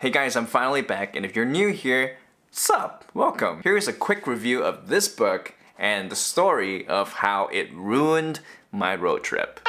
Hey guys, I'm finally back, and if you're new here, sup? Welcome. Here's a quick review of this book and the story of how it ruined my road trip.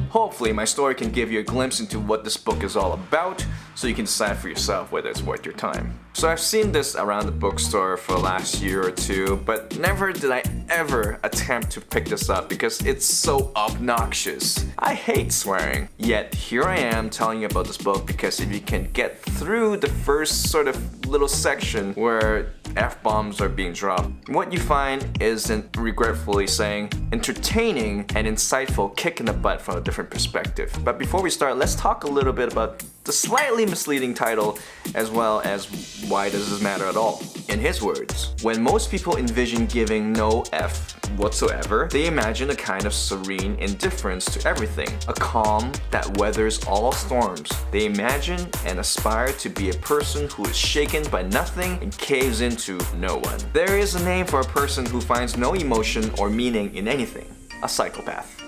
Hopefully my story can give you a glimpse into what this book is all about, so you can decide for yourself whether it's worth your time. So I've seen this around the bookstore for the last year or two, but never did I ever attempt to pick this up because it's so obnoxious. I hate swearing. Yet here I am telling you about this book because if you can get through the first sort of little section where F-bombs are being dropped, what you find isn't, regretfully saying, entertaining and insightful kick in the butt from a different perspective. But before we start, let's talk a little bit about the slightly misleading title as well as why does this matter at all. In his words, when most people envision giving no F whatsoever, they imagine a kind of serene indifference to everything, a calm that weathers all storms. They imagine and aspire to be a person who is shaken by nothing and caves into no one. There is a name for a person who finds no emotion or meaning in anything: a psychopath.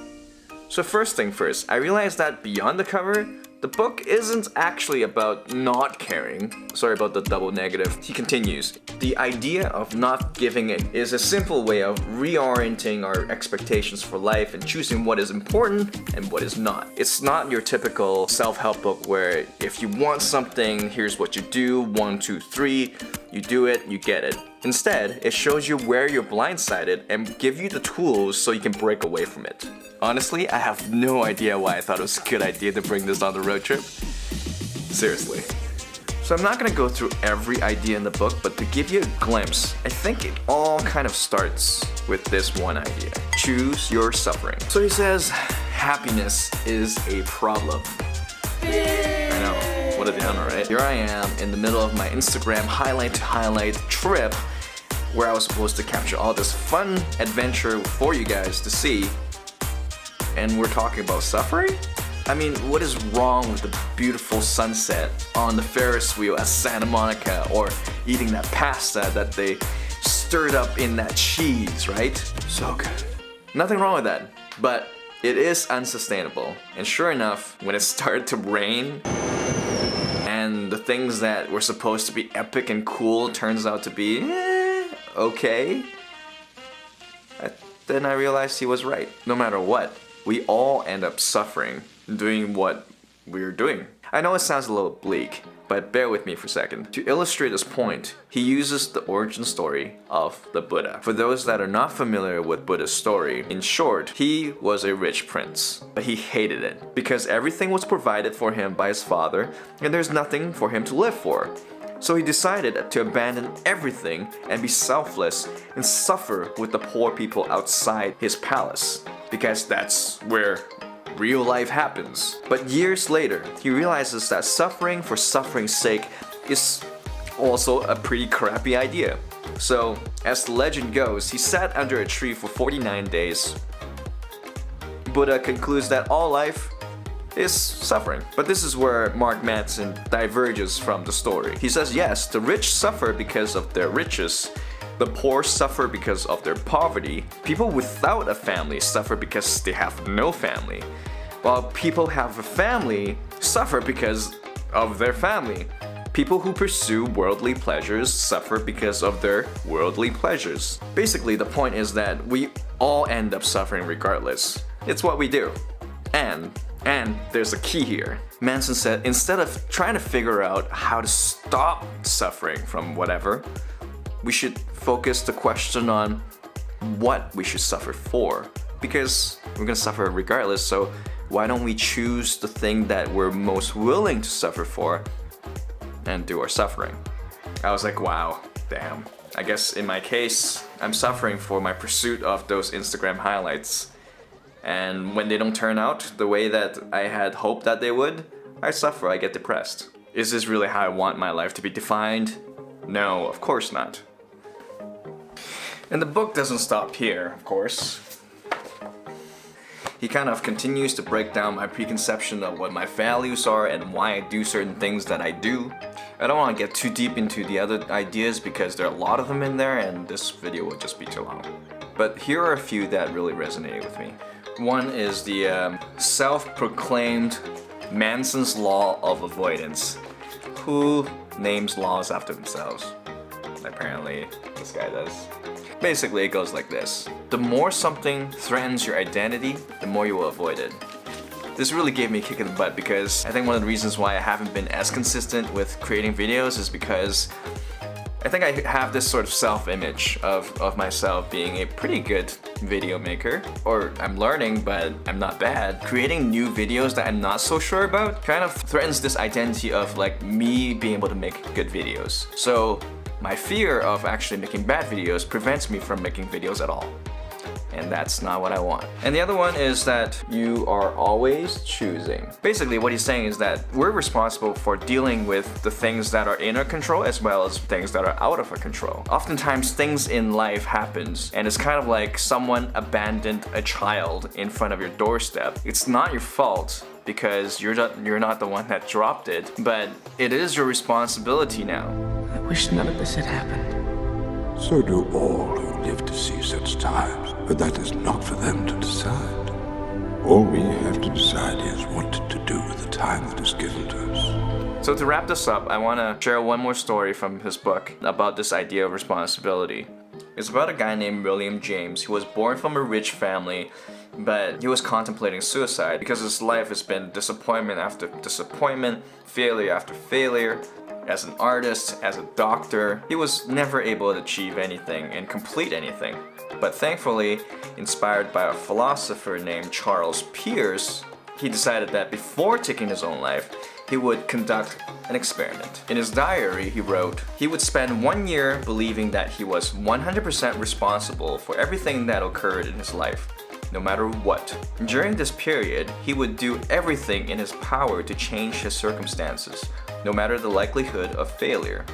So first thing first, I realized that beyond the cover, the book isn't actually about not caring. Sorry about the double negative. He continues, the idea of not giving it is a simple way of reorienting our expectations for life and choosing what is important and what is not. It's not your typical self-help book where if you want something, here's what you do, 1, 2, 3, you do it, you get it. Instead, it shows you where you're blindsided and give you the tools so you can break away from it. Honestly, I have no idea why I thought it was a good idea to bring this on the road trip. Seriously. So I'm not gonna go through every idea in the book, but to give you a glimpse, I think it all kind of starts with this one idea. Choose your suffering. So he says, happiness is a problem. I know, what a downer, right? Here I am in the middle of my Instagram highlight to highlight trip where I was supposed to capture all this fun adventure for you guys to see, and we're talking about suffering? I mean, what is wrong with the beautiful sunset on the Ferris wheel at Santa Monica, or eating that pasta that they stirred up in that cheese, right? So good. Nothing wrong with that, but it is unsustainable. And sure enough, when it started to rain, and the things that were supposed to be epic and cool turns out to be okay, then I realized he was right. No matter what, we all end up suffering doing what we're doing. I know it sounds a little bleak, but bear with me for a second. To illustrate this point, he uses the origin story of the Buddha. For those that are not familiar with Buddha's story, in short, he was a rich prince, but he hated it because everything was provided for him by his father and there's nothing for him to live for. So he decided to abandon everything and be selfless and suffer with the poor people outside his palace, because that's where real life happens. But years later, he realizes that suffering for suffering's sake is also a pretty crappy idea. So, as the legend goes, he sat under a tree for 49 days. Buddha concludes that all life is suffering. But this is where Mark Manson diverges from the story. He says, yes, the rich suffer because of their riches. The poor suffer because of their poverty. People without a family suffer because they have no family. While people have a family suffer because of their family. People who pursue worldly pleasures suffer because of their worldly pleasures. Basically, the point is that we all end up suffering regardless. It's what we do. And there's a key here. Manson said, instead of trying to figure out how to stop suffering from whatever, we should focus the question on what we should suffer for. Because we're gonna suffer regardless, so why don't we choose the thing that we're most willing to suffer for and do our suffering? I was like, wow, damn. I guess in my case, I'm suffering for my pursuit of those Instagram highlights. And when they don't turn out the way that I had hoped that they would, I suffer, I get depressed. Is this really how I want my life to be defined? No, of course not. And the book doesn't stop here, of course. He kind of continues to break down my preconception of what my values are and why I do certain things that I do. I don't want to get too deep into the other ideas because there are a lot of them in there and this video will just be too long. But here are a few that really resonated with me. One is the self-proclaimed Manson's Law of Avoidance. Who names laws after themselves? Apparently, this guy does. Basically, it goes like this. The more something threatens your identity, the more you will avoid it. This really gave me a kick in the butt because I think one of the reasons why I haven't been as consistent with creating videos is because I think I have this sort of self-image of myself being a pretty good video maker. Or I'm learning, but I'm not bad. Creating new videos that I'm not so sure about kind of threatens this identity of like me being able to make good videos. So my fear of actually making bad videos prevents me from making videos at all. And that's not what I want. And the other one is that you are always choosing. Basically what he's saying is that we're responsible for dealing with the things that are in our control as well as things that are out of our control. Oftentimes things in life happens and it's kind of like someone abandoned a child in front of your doorstep. It's not your fault because you're not the one that dropped it, but it is your responsibility now. I wish none of this had happened. So do all who live to see such times, but that is not for them to decide. All we have to decide is what to do with the time that is given to us. So to wrap this up, I want to share one more story from his book about this idea of responsibility. It's about a guy named William James who was born from a rich family, but he was contemplating suicide because his life has been disappointment after disappointment, failure after failure. As an artist, as a doctor, he was never able to achieve anything and complete anything. But thankfully, inspired by a philosopher named Charles Peirce, he decided that before taking his own life, he would conduct an experiment. In his diary, he wrote, he would spend 1 year believing that he was 100% responsible for everything that occurred in his life, no matter what. During this period, he would do everything in his power to change his circumstances, no matter the likelihood of failure.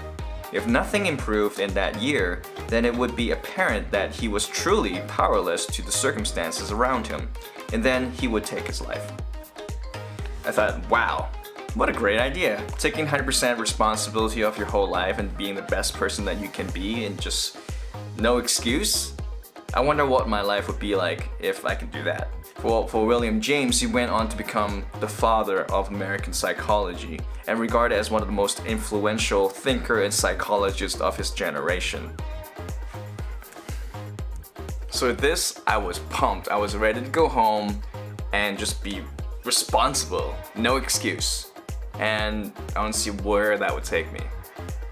If nothing improved in that year, then it would be apparent that he was truly powerless to the circumstances around him, and then he would take his life. I thought, wow, what a great idea. Taking 100% responsibility of your whole life and being the best person that you can be and just no excuse. I wonder what my life would be like if I could do that. Well, for William James, he went on to become the father of American psychology and regarded as one of the most influential thinker and psychologist of his generation. So with this, I was pumped. I was ready to go home and just be responsible, no excuse. And I want to see where that would take me.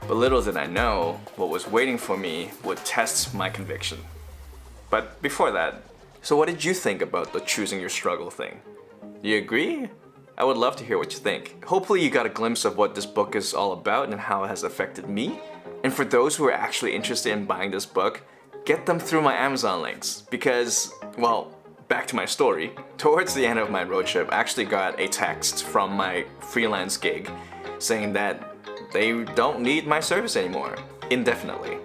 But little did I know, what was waiting for me would test my conviction. But before that, so what did you think about the choosing your struggle thing? Do you agree? I would love to hear what you think. Hopefully you got a glimpse of what this book is all about and how it has affected me. And for those who are actually interested in buying this book, get them through my Amazon links because, well, back to my story. Towards the end of my road trip, I actually got a text from my freelance gig saying that they don't need my service anymore, indefinitely.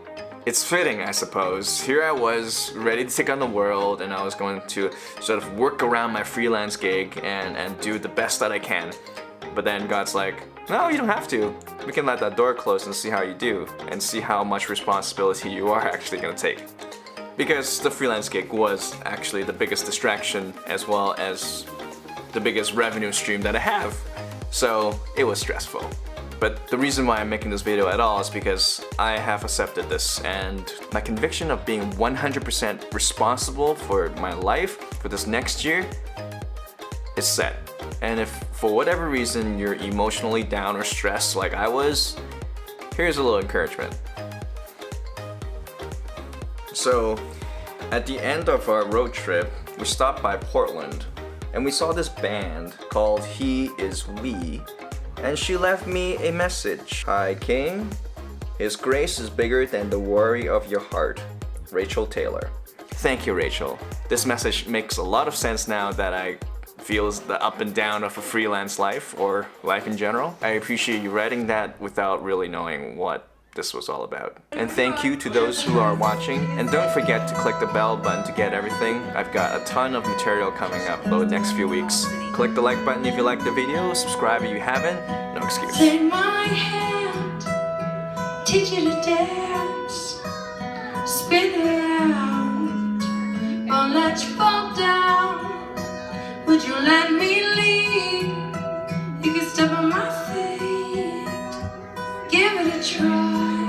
It's fitting, I suppose. Here I was, ready to take on the world, and I was going to sort of work around my freelance gig and do the best that I can. But then God's like, no, you don't have to. We can let that door close and see how you do, and see how much responsibility you are actually going to take. Because the freelance gig was actually the biggest distraction as well as the biggest revenue stream that I have. So it was stressful. But the reason why I'm making this video at all is because I have accepted this and my conviction of being 100% responsible for my life for this next year is set. And if for whatever reason you're emotionally down or stressed like I was, here's a little encouragement. So at the end of our road trip, we stopped by Portland and we saw this band called He Is We. And she left me a message. Hi, King. His grace is bigger than the worry of your heart. Rachel Taylor. Thank you, Rachel. This message makes a lot of sense now that I feel the up and down of a freelance life or life in general. I appreciate you writing that without really knowing what this was all about. And thank you to those who are watching. And don't forget to click the bell button to get everything. I've got a ton of material coming up over the next few weeks. Click the like button if you like the video, subscribe if you haven't, no excuse. Take my hand, teach you to dance, spin it out, won't let you fall down. Would you let me lead try.